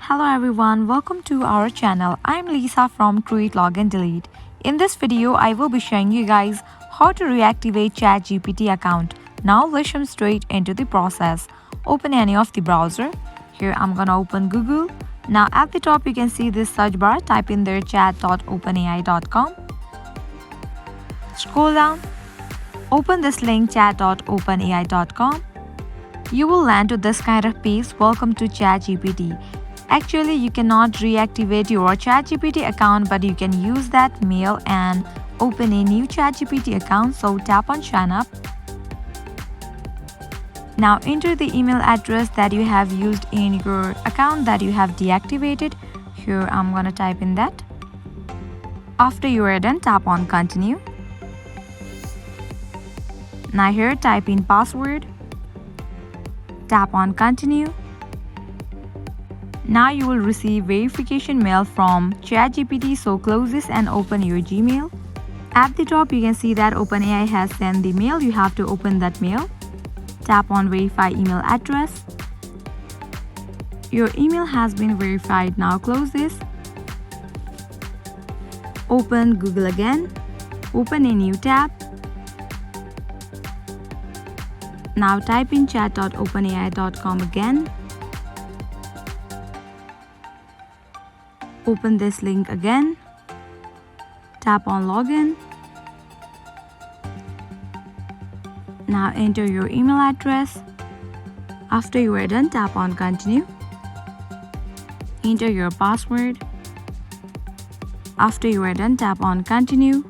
Hello everyone, welcome to our channel. I'm Lisa from Create Log and Delete. In this video, I will be showing you guys how to reactivate ChatGPT account. Now let's jump straight into the process. Open any of the browser. Here I'm gonna open Google. Now at the top you can see this search bar. Type in there chat.openai.com. Scroll down. Open this link chat.openai.com. You will land to this kind of page. Welcome to ChatGPT. Actually, you cannot reactivate your ChatGPT account, but you can use that mail and open a new ChatGPT account. So tap on sign up. Now enter the email address that you have used in your account that you have deactivated. Here I'm gonna type in that. After you are done, tap on continue. Now here type in password. Tap on continue. Now you will receive verification mail from ChatGPT, so close this and open your Gmail. At the top you can see that OpenAI has sent the mail. You have to open that mail. Tap on verify email address. Your email has been verified. Now close this. Open Google again. Open a new tab. Now type in chat.openai.com again. Open this link again. Tap on login. Now enter your email address. After you are done, tap on continue. Enter your password. After you are done, tap on continue.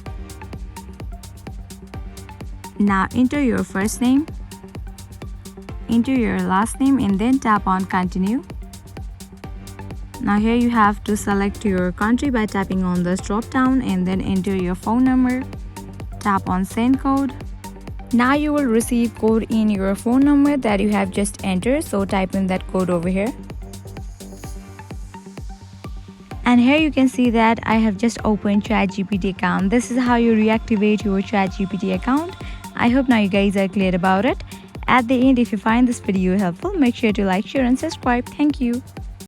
Now enter your first name. Enter your last name and then tap on continue. Now here you have to select your country by tapping on this drop down and then enter your phone number. Tap on send code. Now you will receive code in your phone number that you have just entered, so type in that code over here. And here you can see that I have just opened ChatGPT account. This is how you reactivate your ChatGPT account. I hope now you guys are clear about it. At the end, if you find this video helpful, make sure to like, share and subscribe. Thank you.